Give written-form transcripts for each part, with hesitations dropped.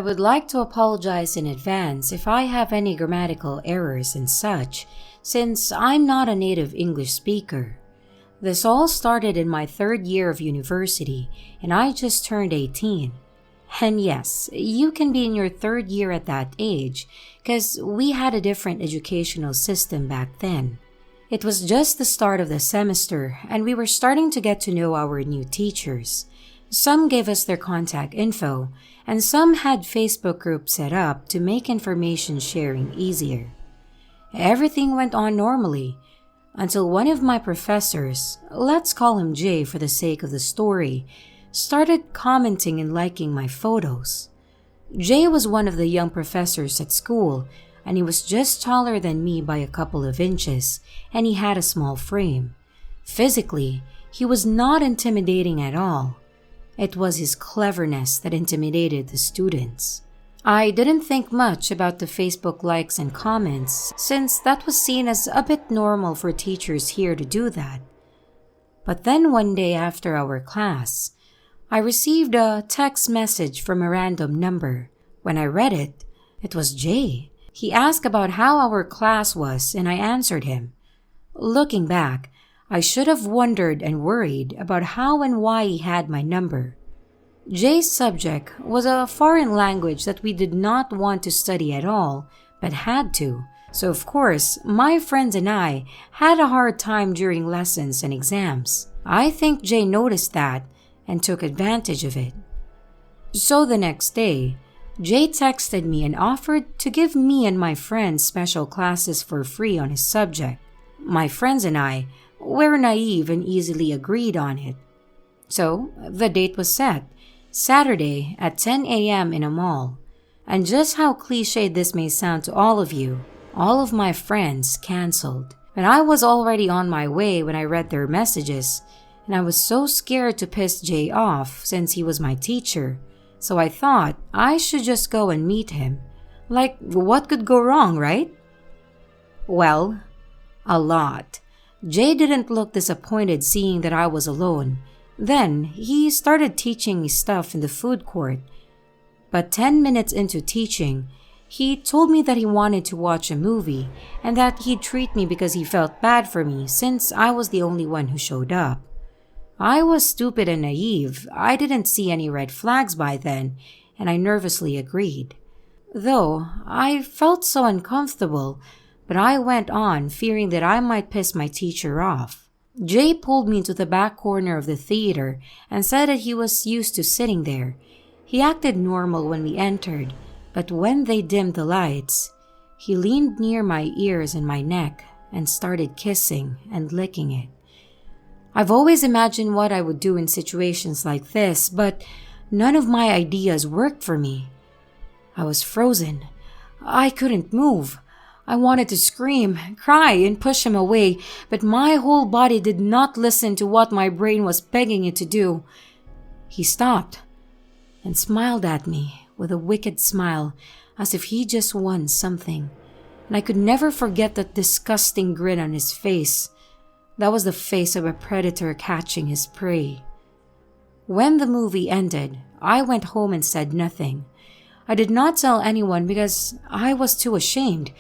would like to apologize in advance if I have any grammatical errors and such, since I'm not a native English speaker. This all started in my 3rd year of university, and I just turned 18. And yes, you can be in your 3rd year at that age, because we had a different educational system back then. It was just the start of the semester, and we were starting to get to know our new teachers. Some gave us their contact info, and some had Facebook groups set up to make information sharing easier. Everything went on normally, until one of my professors, let's call him Jay for the sake of the story, started commenting and liking my photos. Jay was one of the young professors at school, and he was just taller than me by a couple of inches, and he had a small frame. Physically, he was not intimidating at all. It was his cleverness that intimidated the students. I didn't think much about the Facebook likes and comments, since that was seen as a bit normal for teachers here to do that. But then one day after our class, I received a text message from a random number. When I read it, it was Jay. He asked about how our class was, and I answered him. Looking back, I should have wondered and worried about how and why he had my number. Jay's subject was a foreign language that we did not want to study at all, but had to. So of course, my friends and I had a hard time during lessons and exams. I think Jay noticed that and took advantage of it. So the next day, Jay texted me and offered to give me and my friends special classes for free on his subject. My friends and I were naive and easily agreed on it. So the date was set, Saturday at 10 a.m. in a mall. And just how cliched this may sound to all of you, all of my friends canceled. And I was already on my way when I read their messages, and I was so scared to piss Jay off since he was my teacher. So I thought I should just go and meet him. Like, what could go wrong, right? Well, a lot. Jay didn't look disappointed seeing that I was alone. Then he started teaching me stuff in the food court. But 10 minutes into teaching, he told me that he wanted to watch a movie and that he'd treat me because he felt bad for me since I was the only one who showed up. I was stupid and naive. I didn't see any red flags by then, and I nervously agreed. Though I felt so uncomfortable, but I went on fearing that I might piss my teacher off. Jay pulled me into the back corner of the theater and said that he was used to sitting there. He acted normal when we entered, but when they dimmed the lights, he leaned near my ears and my neck and started kissing and licking it. I've always imagined what I would do in situations like this, but none of my ideas worked for me. I was frozen. I couldn't move. I wanted to scream, cry, and push him away, but my whole body did not listen to what my brain was begging it to do. He stopped and smiled at me with a wicked smile, as if he just won something, and I could never forget that disgusting grin on his face. That was the face of a predator catching his prey. When the movie ended, I went home and said nothing. I did not tell anyone because I was too ashamed.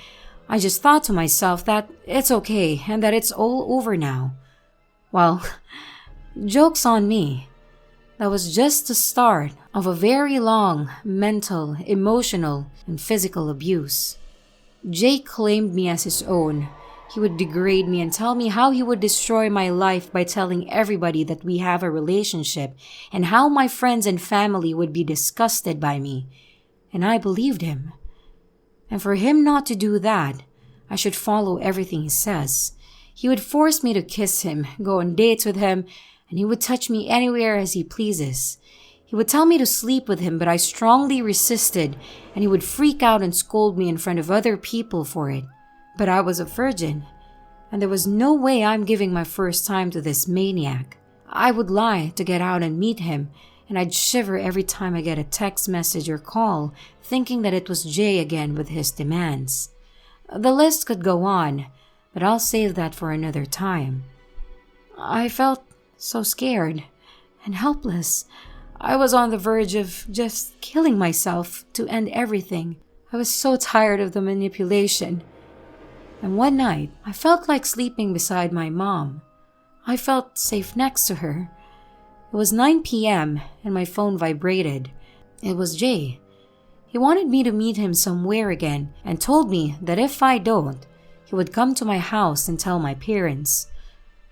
I just thought to myself that it's okay and that it's all over now. Well, joke's on me. That was just the start of a very long mental, emotional, and physical abuse. Jay claimed me as his own. He would degrade me and tell me how he would destroy my life by telling everybody that we have a relationship and how my friends and family would be disgusted by me. And I believed him. And for him not to do that, I should follow everything he says. He would force me to kiss him, go on dates with him, and he would touch me anywhere as he pleases. He would tell me to sleep with him, but I strongly resisted, and he would freak out and scold me in front of other people for it. But I was a virgin, and there was no way I'm giving my first time to this maniac. I would lie to get out and meet him, and I'd shiver every time I get a text message or call, thinking that it was Jay again with his demands. The list could go on, but I'll save that for another time. I felt so scared and helpless. I was on the verge of just killing myself to end everything. I was so tired of the manipulation. And one night, I felt like sleeping beside my mom. I felt safe next to her. It was 9 p.m. and my phone vibrated. It was Jay. He wanted me to meet him somewhere again and told me that if I don't, he would come to my house and tell my parents.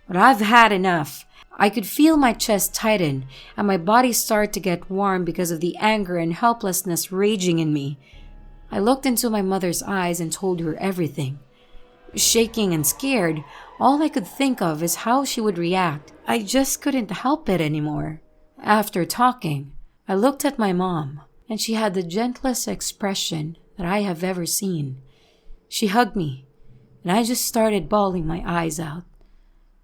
But I've had enough. I could feel my chest tighten and my body start to get warm because of the anger and helplessness raging in me. I looked into my mother's eyes and told her everything. Shaking and scared, all I could think of is how she would react. I just couldn't help it anymore. After talking, I looked at my mom, and she had the gentlest expression that I have ever seen. She hugged me, and I just started bawling my eyes out.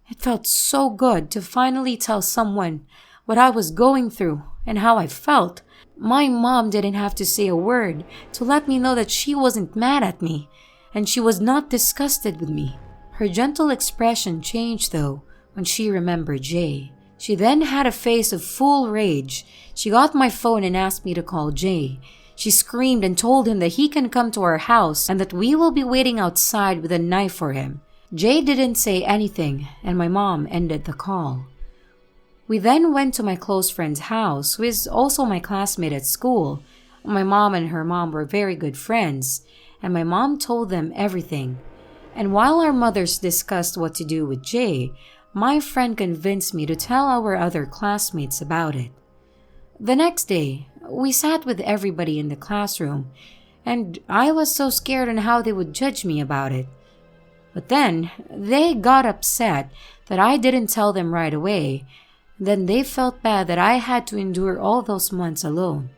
It felt so good to finally tell someone what I was going through and how I felt. My mom didn't have to say a word to let me know that she wasn't mad at me, and she was not disgusted with me. Her gentle expression changed, though, when she remembered Jay. She then had a face of full rage. She got my phone and asked me to call Jay. She screamed and told him that he can come to our house and that we will be waiting outside with a knife for him. Jay didn't say anything, and my mom ended the call. We then went to my close friend's house, who is also my classmate at school. My mom and her mom were very good friends, and my mom told them everything. And while our mothers discussed what to do with Jay, my friend convinced me to tell our other classmates about it. The next day, we sat with everybody in the classroom, and I was so scared on how they would judge me about it. But then, they got upset that I didn't tell them right away. Then they felt bad that I had to endure all those months alone.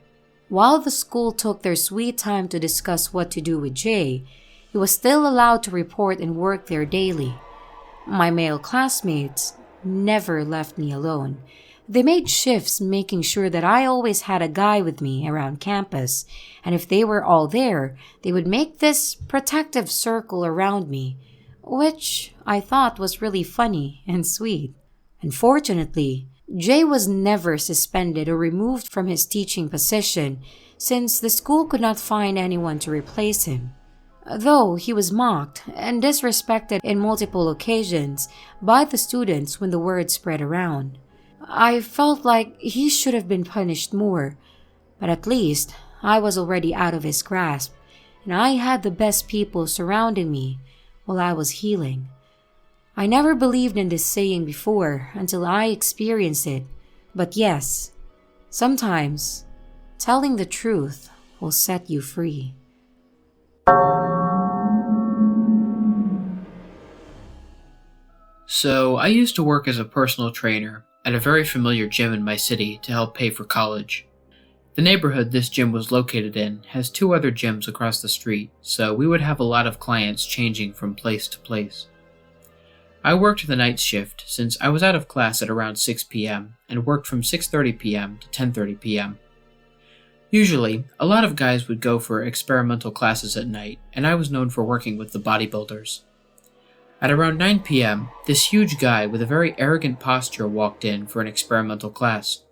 While the school took their sweet time to discuss what to do with Jay, he was still allowed to report and work there daily. My male classmates never left me alone. They made shifts making sure that I always had a guy with me around campus, and if they were all there, they would make this protective circle around me, which I thought was really funny and sweet. Unfortunately, Jay was never suspended or removed from his teaching position since the school could not find anyone to replace him. Though he was mocked and disrespected in multiple occasions by the students when the word spread around. I felt like he should have been punished more, but at least I was already out of his grasp, and I had the best people surrounding me while I was healing. I never believed in this saying before until I experienced it, but yes, sometimes telling the truth will set you free. So, I used to work as a personal trainer at a very familiar gym in my city to help pay for college. The neighborhood this gym was located in has 2 other gyms across the street, so we would have a lot of clients changing from place to place. I worked the night shift since I was out of class at around 6 p.m. and worked from 6:30 p.m. to 10:30 p.m. Usually, a lot of guys would go for experimental classes at night, and I was known for working with the bodybuilders. At around 9 p.m., this huge guy with a very arrogant posture walked in for an experimental class.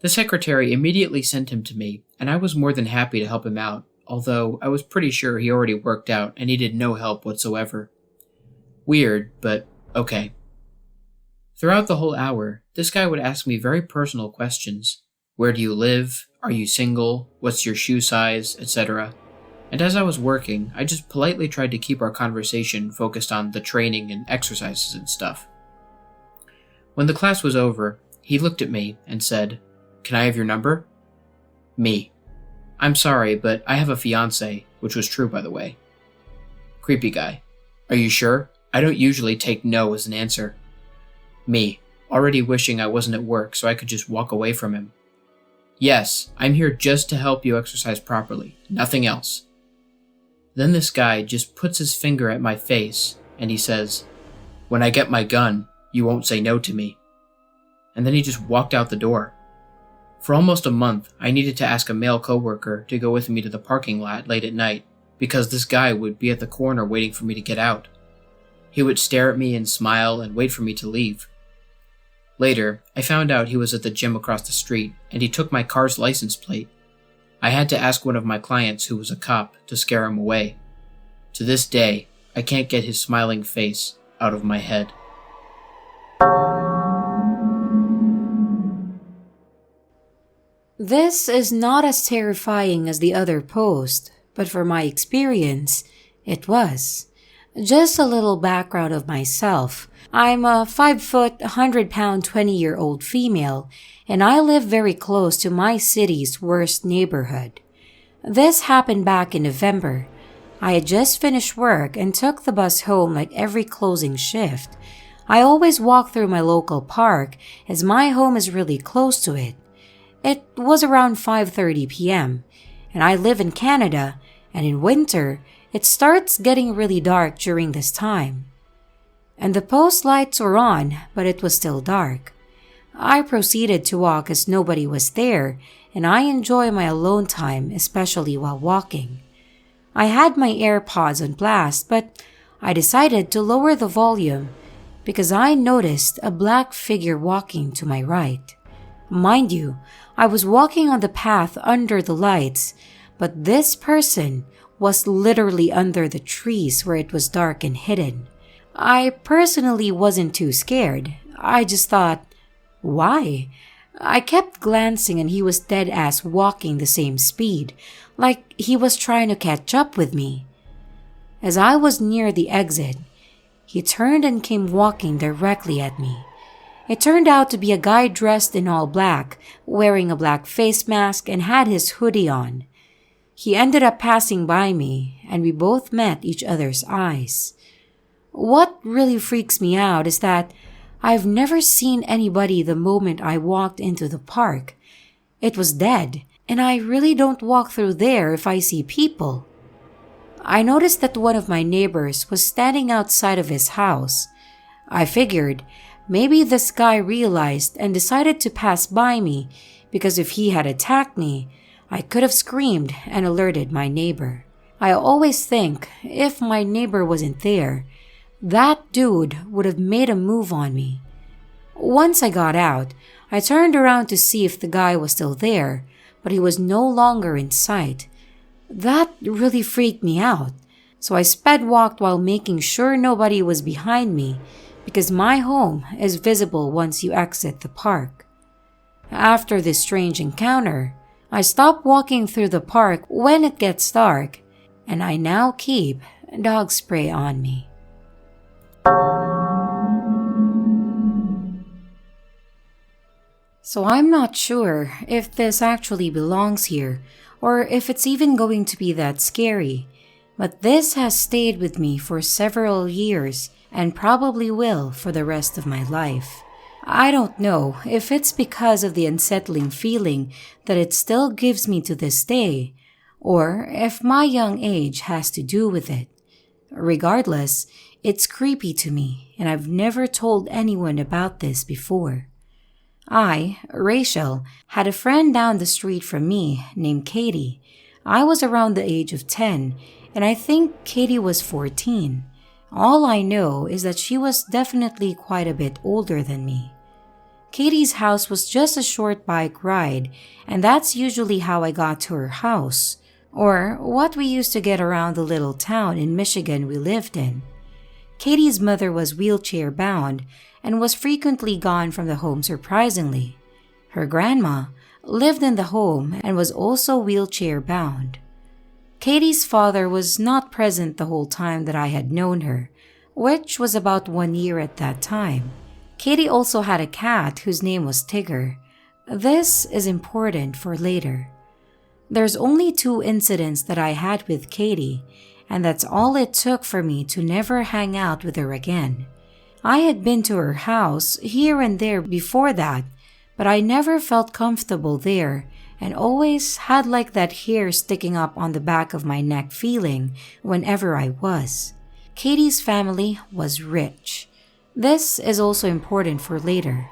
The secretary immediately sent him to me, and I was more than happy to help him out, although I was pretty sure he already worked out and needed no help whatsoever. Weird, but okay. Throughout the whole hour, this guy would ask me very personal questions. Where do you live? Are you single? What's your shoe size? Etc. And as I was working, I just politely tried to keep our conversation focused on the training and exercises and stuff. When the class was over, he looked at me and said, "Can I have your number?" Me. "I'm sorry, but I have a fiancé," which was true, by the way. Creepy guy. "Are you sure? I don't usually take no as an answer." Me. Already wishing I wasn't at work so I could just walk away from him. "Yes, I'm here just to help you exercise properly. Nothing else." Then this guy just puts his finger at my face, and he says, "When I get my gun, you won't say no to me." And then he just walked out the door. For almost a month, I needed to ask a male coworker to go with me to the parking lot late at night, because this guy would be at the corner waiting for me to get out. He would stare at me and smile and wait for me to leave. Later, I found out he was at the gym across the street, and he took my car's license plate. I had to ask one of my clients, who was a cop, to scare him away. To this day, I can't get his smiling face out of my head. This is not as terrifying as the other post, but for my experience, it was. Just a little background of myself. I'm a 5', 100-pound, 20-year-old female, and I live very close to my city's worst neighborhood. This happened back in November. I had just finished work and took the bus home like every closing shift. I always walk through my local park as my home is really close to it. It was around 5:30 p.m., and I live in Canada, and in winter, it starts getting really dark during this time. And the post lights were on, but it was still dark. I proceeded to walk as nobody was there, and I enjoy my alone time, especially while walking. I had my AirPods on blast, but I decided to lower the volume because I noticed a black figure walking to my right. Mind you, I was walking on the path under the lights, but this person was literally under the trees where it was dark and hidden. I personally wasn't too scared. I just thought, why? I kept glancing and he was dead-ass walking the same speed, like he was trying to catch up with me. As I was near the exit, he turned and came walking directly at me. It turned out to be a guy dressed in all black, wearing a black face mask and had his hoodie on. He ended up passing by me, and we both met each other's eyes. What really freaks me out is that I've never seen anybody the moment I walked into the park. It was dead, and I really don't walk through there if I see people. I noticed that one of my neighbors was standing outside of his house. I figured maybe this guy realized and decided to pass by me because if he had attacked me, I could have screamed and alerted my neighbor. I always think if my neighbor wasn't there, that dude would have made a move on me. Once I got out, I turned around to see if the guy was still there, but he was no longer in sight. That really freaked me out, so I sped walked while making sure nobody was behind me because my home is visible once you exit the park. After this strange encounter, I stopped walking through the park when it gets dark, and I now keep dog spray on me. So I'm not sure if this actually belongs here or if it's even going to be that scary, but this has stayed with me for several years and probably will for the rest of my life. I don't know if it's because of the unsettling feeling that it still gives me to this day, or if my young age has to do with it. Regardless, it's creepy to me, and I've never told anyone about this before. I, Rachel, had a friend down the street from me named Katie. I was around the age of 10, and I think Katie was 14. All I know is that she was definitely quite a bit older than me. Katie's house was just a short bike ride, and that's usually how I got to her house, or what we used to get around the little town in Michigan we lived in. Katie's mother was wheelchair-bound and was frequently gone from the home surprisingly. Her grandma lived in the home and was also wheelchair-bound. Katie's father was not present the whole time that I had known her, which was about 1 year at that time. Katie also had a cat whose name was Tigger. This is important for later. There's only 2 incidents that I had with Katie, and that's all it took for me to never hang out with her again. I had been to her house here and there before that, but I never felt comfortable there and always had like that hair sticking up on the back of my neck feeling whenever I was. Katie's family was rich. This is also important for later.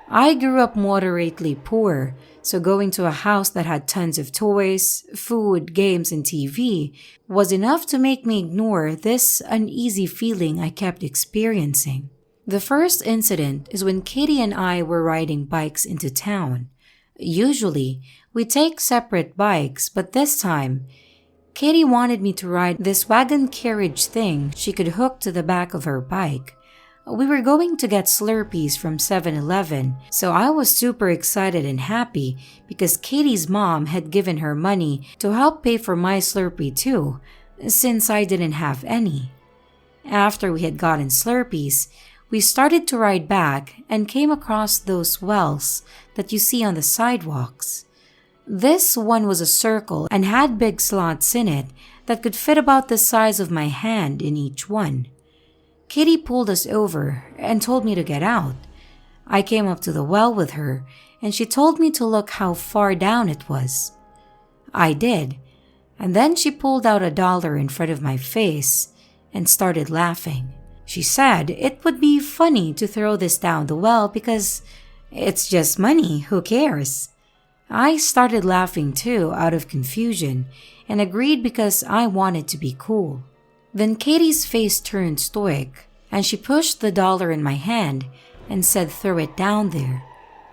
I grew up moderately poor, so going to a house that had tons of toys, food, games, and TV was enough to make me ignore this uneasy feeling I kept experiencing. The first incident is when Katie and I were riding bikes into town. Usually, we take separate bikes, but this time, Katie wanted me to ride this wagon carriage thing she could hook to the back of her bike. We were going to get Slurpees from 7-Eleven, so I was super excited and happy because Katie's mom had given her money to help pay for my Slurpee too, since I didn't have any. After we had gotten Slurpees, we started to ride back and came across those wells that you see on the sidewalks. This one was a circle and had big slots in it that could fit about the size of my hand in each one. Katie pulled us over and told me to get out. I came up to the well with her and she told me to look how far down it was. I did, and then she pulled out $1 in front of my face and started laughing. She said it would be funny to throw this down the well because it's just money, who cares? I started laughing too out of confusion and agreed because I wanted to be cool. Then Katie's face turned stoic and she pushed the $1 in my hand and said throw it down there.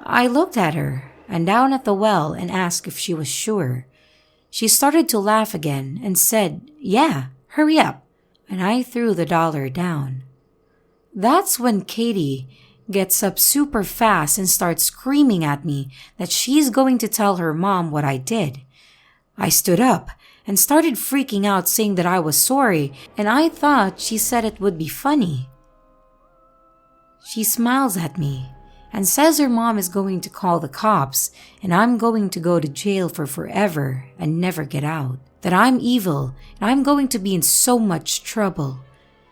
I looked at her and down at the well and asked if she was sure. She started to laugh again and said, "Yeah, hurry up," and I threw the $1 down. That's when Katie gets up super fast and starts screaming at me that she's going to tell her mom what I did. I stood up and started freaking out saying that I was sorry and I thought she said it would be funny. She smiles at me and says her mom is going to call the cops and I'm going to go to jail for forever and never get out. That I'm evil and I'm going to be in so much trouble.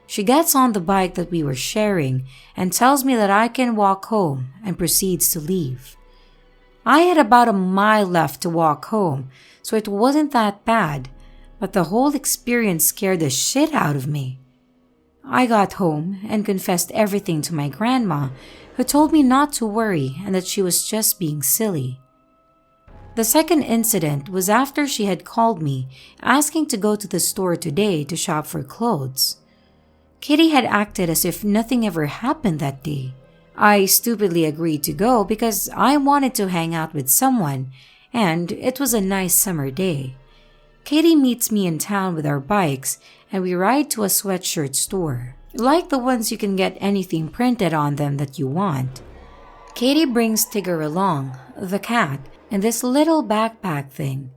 She gets on the bike that we were sharing and tells me that I can walk home and proceeds to leave. I had about a mile left to walk home, so it wasn't that bad, but the whole experience scared the shit out of me. I got home and confessed everything to my grandma, who told me not to worry and that she was just being silly. The second incident was after she had called me asking to go to the store today to shop for clothes. Katie had acted as if nothing ever happened that day. I stupidly agreed to go because I wanted to hang out with someone, and it was a nice summer day. Katie meets me in town with our bikes, and we ride to a sweatshirt store, like the ones you can get anything printed on them that you want. Katie brings Tigger along, the cat, and this little backpack thing.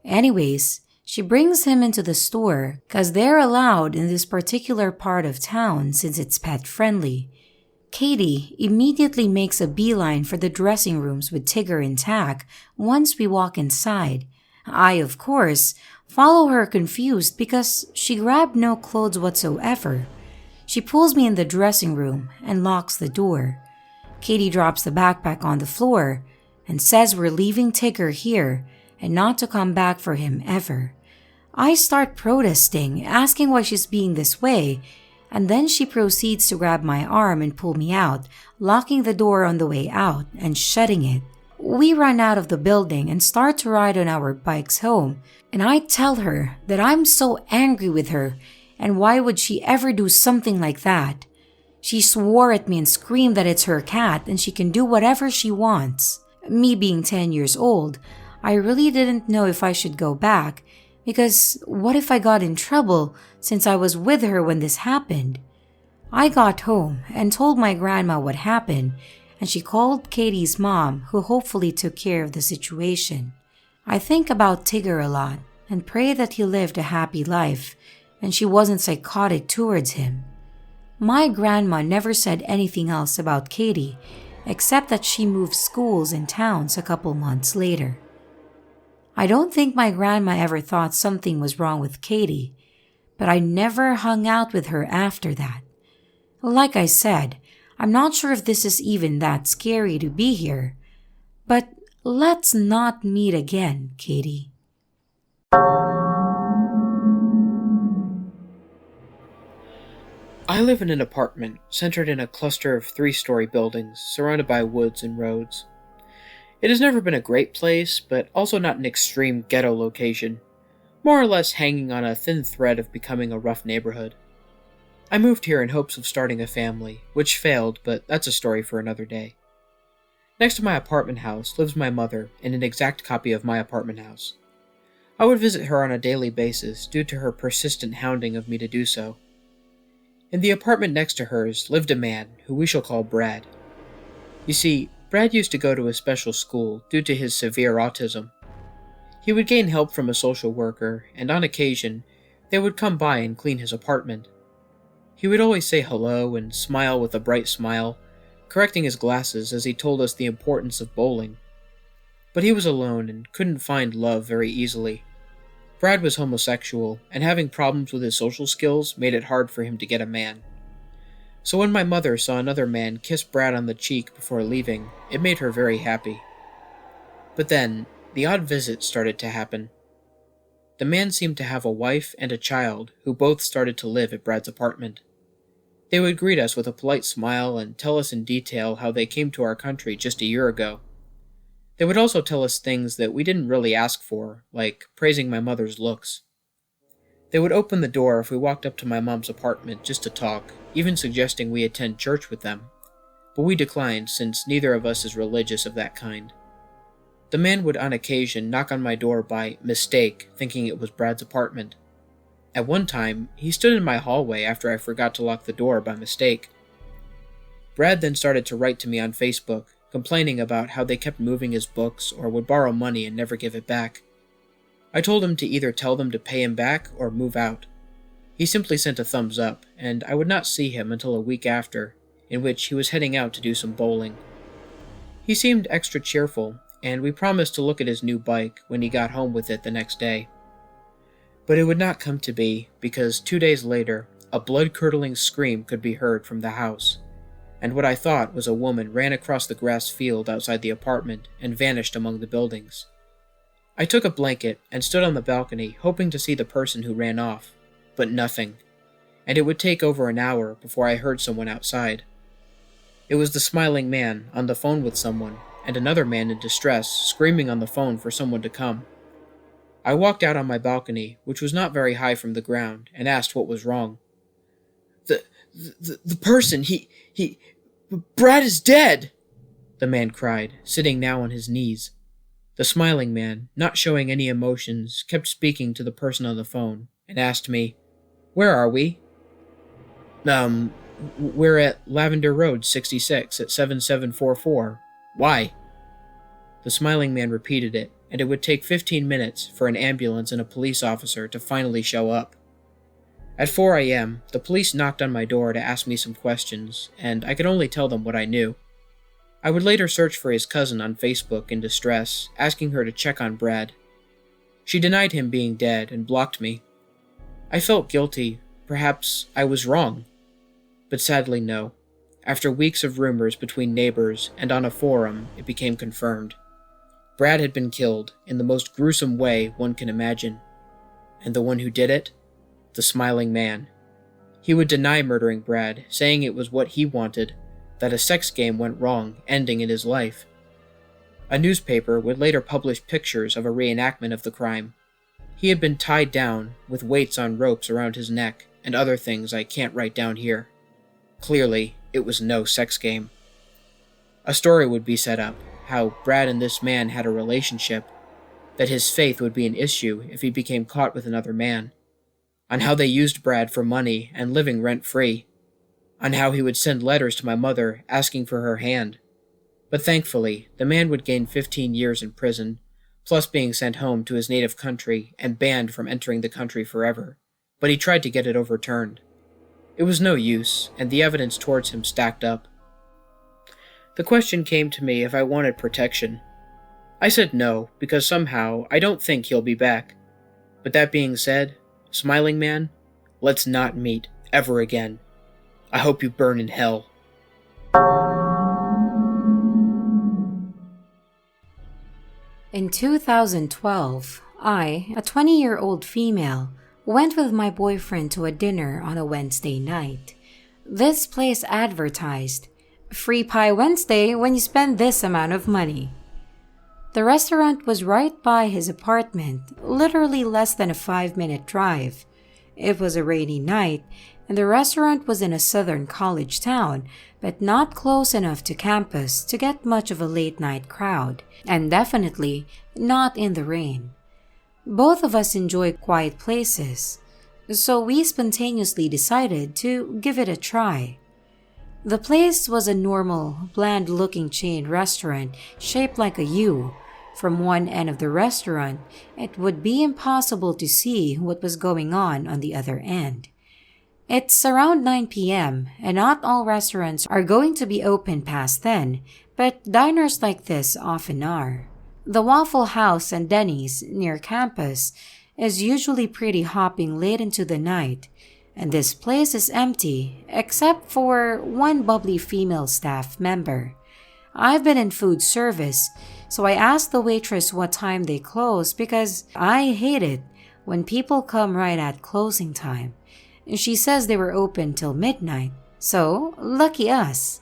Anyways, she brings him into the store because they're allowed in this particular part of town since it's pet friendly. Katie immediately makes a beeline for the dressing rooms with Tigger intact once we walk inside. I, of course, follow her confused because she grabbed no clothes whatsoever. She pulls me in the dressing room and locks the door. Katie drops the backpack on the floor and says we're leaving Tigger here and not to come back for him ever. I start protesting, asking why she's being this way, and then she proceeds to grab my arm and pull me out, locking the door on the way out and shutting it. We run out of the building and start to ride on our bikes home, and I tell her that I'm so angry with her and why would she ever do something like that. She swore at me and screamed that it's her cat and she can do whatever she wants. Me being 10 years old, I really didn't know if I should go back because what if I got in trouble since I was with her when this happened? I got home and told my grandma what happened and she called Katie's mom, who hopefully took care of the situation. I think about Tigger a lot and pray that he lived a happy life and she wasn't psychotic towards him. My grandma never said anything else about Katie except that she moved schools and towns a couple months later. I don't think my grandma ever thought something was wrong with Katie, but I never hung out with her after that. Like I said, I'm not sure if this is even that scary to be here, but let's not meet again, Katie. I live in an apartment centered in a cluster of 3-story buildings surrounded by woods and roads. It has never been a great place, but also not an extreme ghetto location, more or less hanging on a thin thread of becoming a rough neighborhood. I moved here in hopes of starting a family, which failed, but that's a story for another day. Next to my apartment house lives my mother in an exact copy of my apartment house. I would visit her on a daily basis due to her persistent hounding of me to do so. In the apartment next to hers lived a man who we shall call Brad. You see, Brad used to go to a special school due to his severe autism. He would gain help from a social worker, and on occasion, they would come by and clean his apartment. He would always say hello and smile with a bright smile, correcting his glasses as he told us the importance of bowling. But he was alone and couldn't find love very easily. Brad was homosexual, and having problems with his social skills made it hard for him to get a man. So when my mother saw another man kiss Brad on the cheek before leaving, it made her very happy. But then, the odd visits started to happen. The man seemed to have a wife and a child who both started to live at Brad's apartment. They would greet us with a polite smile and tell us in detail how they came to our country just a year ago. They would also tell us things that we didn't really ask for, like praising my mother's looks. They would open the door if we walked up to my mom's apartment just to talk, even suggesting we attend church with them, but we declined since neither of us is religious of that kind. The man would on occasion knock on my door by mistake, thinking it was Brad's apartment. At one time, he stood in my hallway after I forgot to lock the door by mistake. Brad then started to write to me on Facebook, complaining about how they kept moving his books or would borrow money and never give it back. I told him to either tell them to pay him back or move out. He simply sent a thumbs up, and I would not see him until a week after, in which he was heading out to do some bowling. He seemed extra cheerful, and we promised to look at his new bike when he got home with it the next day. But it would not come to be, because 2 days later, a blood-curdling scream could be heard from the house, and what I thought was a woman ran across the grass field outside the apartment and vanished among the buildings. I took a blanket and stood on the balcony hoping to see the person who ran off, but nothing, and it would take over an hour before I heard someone outside. It was the smiling man on the phone with someone, and another man in distress screaming on the phone for someone to come. I walked out on my balcony, which was not very high from the ground, and asked what was wrong. The person, Brad is dead, the man cried, sitting now on his knees. The smiling man, not showing any emotions, kept speaking to the person on the phone, and asked me, "Where are we?" We're at Lavender Road 66 at 7744. Why?" The smiling man repeated it, and it would take 15 minutes for an ambulance and a police officer to finally show up. At 4 a.m., the police knocked on my door to ask me some questions, and I could only tell them what I knew. I would later search for his cousin on Facebook in distress, asking her to check on Brad. She denied him being dead and blocked me. I felt guilty. Perhaps I was wrong. But sadly, no. After weeks of rumors between neighbors and on a forum, it became confirmed. Brad had been killed in the most gruesome way one can imagine. And the one who did it? The smiling man. He would deny murdering Brad, saying it was what he wanted, that a sex game went wrong, ending in his life. A newspaper would later publish pictures of a reenactment of the crime. He had been tied down, with weights on ropes around his neck, and other things I can't write down here. Clearly, it was no sex game. A story would be set up, how Brad and this man had a relationship, that his faith would be an issue if he became caught with another man, on how they used Brad for money and living rent-free, on how he would send letters to my mother asking for her hand. But thankfully, the man would gain 15 years in prison, plus being sent home to his native country and banned from entering the country forever, but he tried to get it overturned. It was no use, and the evidence towards him stacked up. The question came to me if I wanted protection. I said no, because somehow I don't think he'll be back. But that being said, smiling man, let's not meet ever again. I hope you burn in hell. In 2012, I, a 20-year-old female, went with my boyfriend to a dinner on a Wednesday night. This place advertised, "Free Pie Wednesday when you spend this amount of money." The restaurant was right by his apartment, literally less than a 5-minute drive. It was a rainy night, and the restaurant was in a southern college town, but not close enough to campus to get much of a late-night crowd, and definitely not in the rain. Both of us enjoy quiet places, so we spontaneously decided to give it a try. The place was a normal, bland-looking chain restaurant shaped like a U. From one end of the restaurant, it would be impossible to see what was going on the other end. It's around 9 p.m., and not all restaurants are going to be open past then, but diners like this often are. The Waffle House and Denny's near campus is usually pretty hopping late into the night, and this place is empty except for one bubbly female staff member. I've been in food service, so I asked the waitress what time they close because I hate it when people come right at closing time. She says they were open till midnight, so lucky us.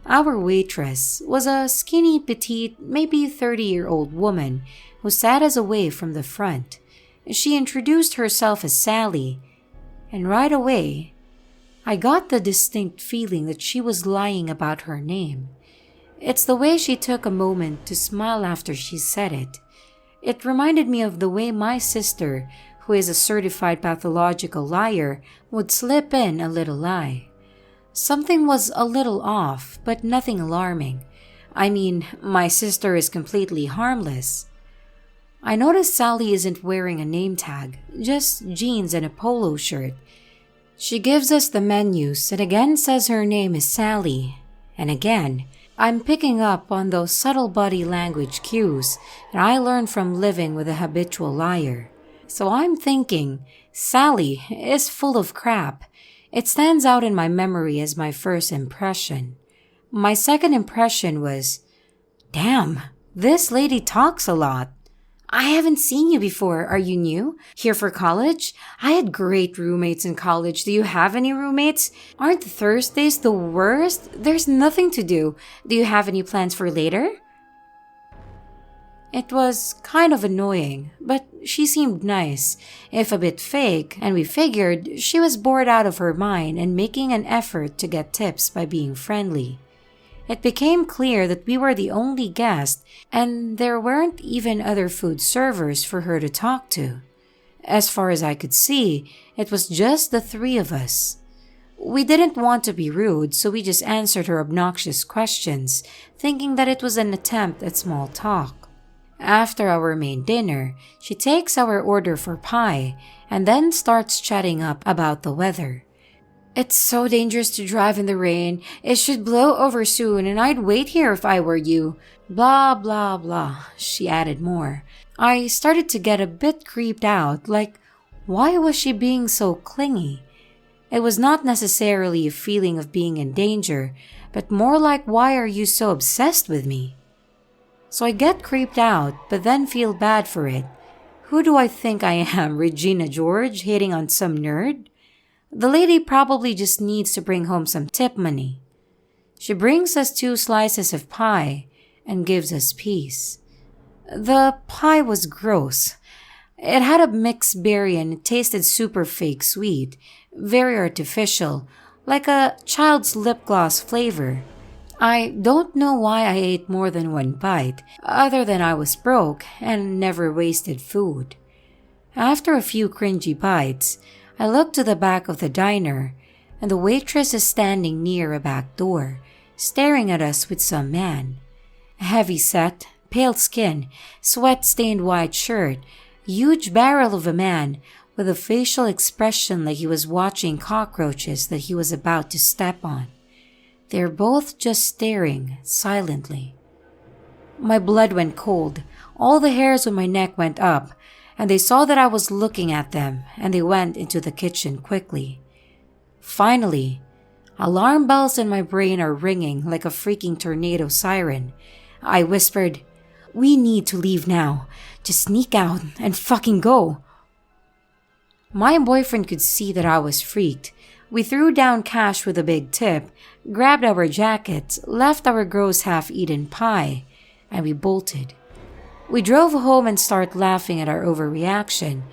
Our waitress was a skinny, petite, maybe 30-year-old woman who sat us away from the front. She introduced herself as Sally, and right away, I got the distinct feeling that she was lying about her name. It's the way she took a moment to smile after she said it. It reminded me of the way my sister, who is a certified pathological liar, would slip in a little lie. Something was a little off, but nothing alarming. I mean, my sister is completely harmless. I noticed Sally isn't wearing a name tag, just jeans and a polo shirt. She gives us the menus and again says her name is Sally. And again, I'm picking up on those subtle body language cues that I learned from living with a habitual liar. So I'm thinking, Sally is full of crap. It stands out in my memory as my first impression. My second impression was, damn, this lady talks a lot. I haven't seen you before. Are you new? Here for college? I had great roommates in college. Do you have any roommates? Aren't Thursdays the worst? There's nothing to do. Do you have any plans for later? It was kind of annoying, but she seemed nice, if a bit fake, and we figured she was bored out of her mind and making an effort to get tips by being friendly. It became clear that we were the only guest, and there weren't even other food servers for her to talk to. As far as I could see, it was just the three of us. We didn't want to be rude, so we just answered her obnoxious questions, thinking that it was an attempt at small talk. After our main dinner, she takes our order for pie and then starts chatting up about the weather. It's so dangerous to drive in the rain. It should blow over soon and I'd wait here if I were you. Blah, blah, blah. She added more. I started to get a bit creeped out, like, why was she being so clingy? It was not necessarily a feeling of being in danger, but more like, why are you so obsessed with me? So I get creeped out, but then feel bad for it. Who do I think I am, Regina George, hitting on some nerd? The lady probably just needs to bring home some tip money. She brings us 2 slices of pie and gives us peace. The pie was gross. It had a mixed berry and it tasted super fake sweet, very artificial, like a child's lip gloss flavor. I don't know why I ate more than 1 bite, other than I was broke and never wasted food. After a few cringy bites, I look to the back of the diner, and the waitress is standing near a back door, staring at us with some man. Heavy-set, pale skin, sweat-stained white shirt, huge barrel of a man with a facial expression like he was watching cockroaches that he was about to step on. They're both just staring silently. My blood went cold. All the hairs on my neck went up, and they saw that I was looking at them, and they went into the kitchen quickly. Finally, alarm bells in my brain are ringing like a freaking tornado siren. I whispered, "We need to leave now. Just sneak out and fucking go." My boyfriend could see that I was freaked. We threw down cash with a big tip, grabbed our jackets, left our gross half-eaten pie, and we bolted. We drove home and started laughing at our overreaction.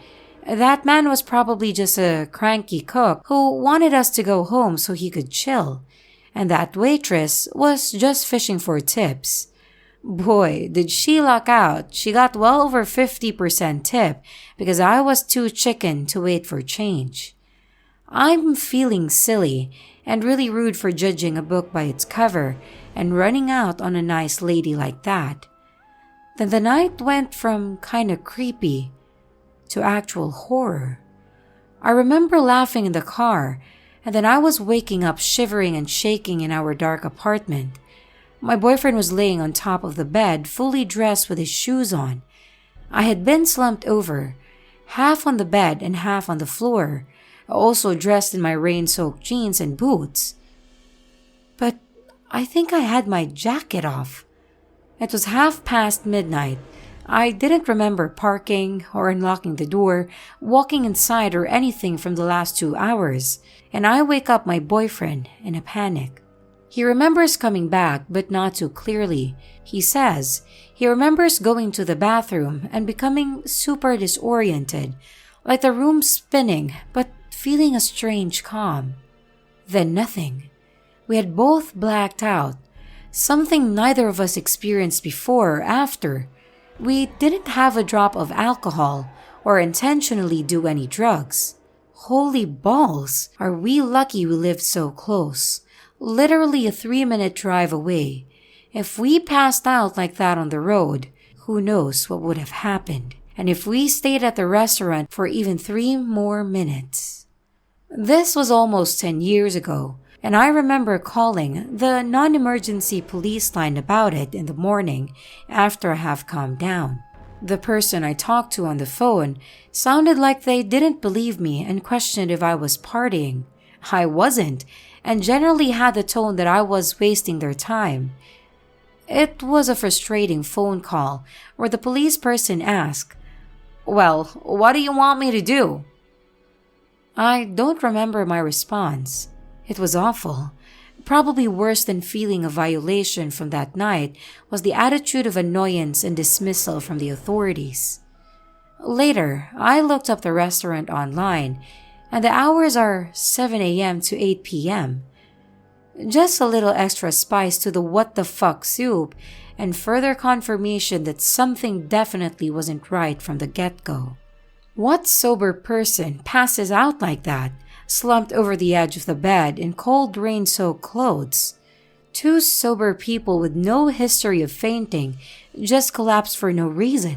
That man was probably just a cranky cook who wanted us to go home so he could chill, and that waitress was just fishing for tips. Boy, did she luck out. She got well over 50% tip because I was too chicken to wait for change. I'm feeling silly and really rude for judging a book by its cover and running out on a nice lady like that. Then the night went from kinda creepy to actual horror. I remember laughing in the car, and then I was waking up shivering and shaking in our dark apartment. My boyfriend was laying on top of the bed, fully dressed with his shoes on. I had been slumped over, half on the bed and half on the floor, also dressed in my rain-soaked jeans and boots. But I think I had my jacket off. It was midnight. I didn't remember parking or unlocking the door, walking inside, or anything from the last 2 hours, and I wake up my boyfriend in a panic. He remembers coming back, but not too clearly. He says he remembers going to the bathroom and becoming super disoriented, like the room spinning, but feeling a strange calm. Then nothing. We had both blacked out, something neither of us experienced before or after. We didn't have a drop of alcohol or intentionally do any drugs. Holy balls, are we lucky we lived so close. Literally a 3-minute drive away. If we passed out like that on the road, who knows what would have happened. And if we stayed at the restaurant for even 3 more minutes. This was almost 10 years ago, and I remember calling the non-emergency police line about it in the morning after I have calmed down. The person I talked to on the phone sounded like they didn't believe me and questioned if I was partying. I wasn't, and generally had the tone that I was wasting their time. It was a frustrating phone call where the police person asked, "Well, what do you want me to do?" I don't remember my response. It was awful. Probably worse than feeling a violation from that night was the attitude of annoyance and dismissal from the authorities. Later, I looked up the restaurant online, and the hours are 7 a.m. to 8 p.m. Just a little extra spice to the what the fuck soup, and further confirmation that something definitely wasn't right from the get-go. What sober person passes out like that, slumped over the edge of the bed in cold rain-soaked clothes? 2 sober people with no history of fainting just collapsed for no reason.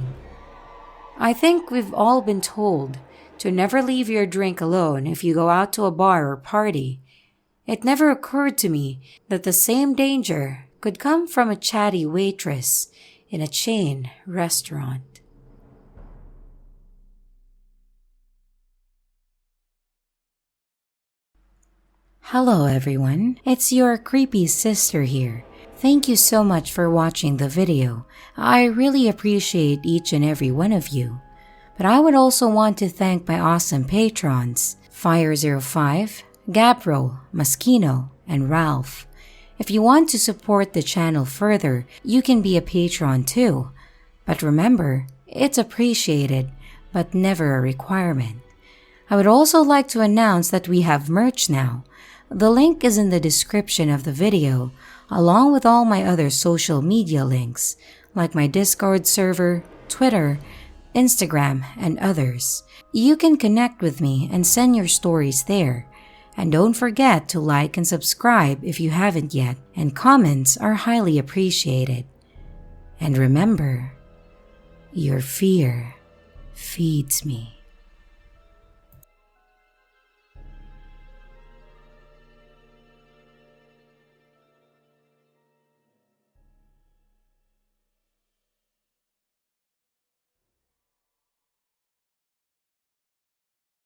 I think we've all been told to never leave your drink alone if you go out to a bar or party. It never occurred to me that the same danger could come from a chatty waitress in a chain restaurant. Hello everyone, it's your creepy sister here. Thank you so much for watching the video. I really appreciate each and every one of you. But I would also want to thank my awesome patrons, Fire05, Gabriel, Maskino, and Ralph. If you want to support the channel further, you can be a patron too. But remember, it's appreciated, but never a requirement. I would also like to announce that we have merch now. The link is in the description of the video, along with all my other social media links, like my Discord server, Twitter, Instagram, and others. You can connect with me and send your stories there. And don't forget to like and subscribe if you haven't yet, and comments are highly appreciated. And remember, your fear feeds me.